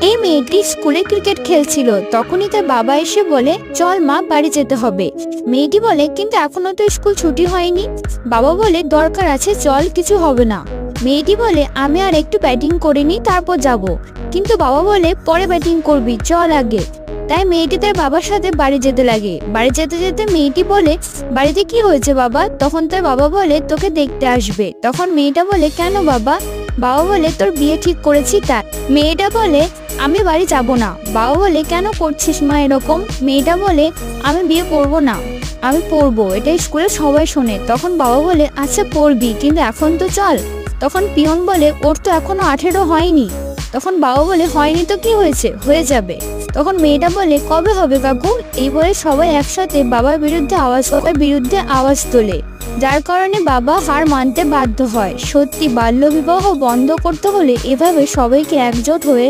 এই মেয়েটি স্কুলে ক্রিকেট খেলছিল, তখনই তার বাবা এসে বলে, চল মা, বাড়ি যেতে হবে। মেয়েটি বলে, কিন্তু এখনো তো স্কুল ছুটি হয়নি। বাবা বলে, দরকার আছে, চল, কিছু হবে না। মেয়েটি বলে, আমি আর একটু ব্যাটিং করে নি, তারপর যাব। কিন্তু বাবা বলে, পরে ব্যাটিং করবি, চল আগে। তাই মেয়েটি তার বাবার সাথে বাড়ি যেতে লাগে। বাড়ি যেতে যেতে মেয়েটি বলে, বাড়িতে কি হয়েছে বাবা? তখন তার বাবা বলে, তোকে দেখতে আসবে। তখন মেয়েটা বলে, কেন বাবা? বাবা বলে, তোর বিয়ে ঠিক করেছি তাই। মেয়েটা বলে, আমি বাড়ি যাব না। বাবা বলে, কেন করছিস মা এরকম? মেয়েটা বলে, আমি বিয়ে করব না, আমি পড়বো, এটা স্কুলে সবাই শোনে। তখন বাবা বলে, আচ্ছা পড়বি, কিন্তু এখন তো চল। তখন পিয়ন বলে, ওর তো এখনো 18 হয়নি। তখন বাবা বলে, হয়নি তো কি হয়েছে, হয়ে যাবে। তখন মেয়েটা বলে, কবে হবে কাকু? এই বলে সবাই একসাথে বাবার বিরুদ্ধে আওয়াজ তোলে, যার কারণে বাবা হার মানতে বাধ্য হয়। সত্যি বাল্যবিবাহ বন্ধ করতে হলে এভাবে সবাইকে একজোট হয়ে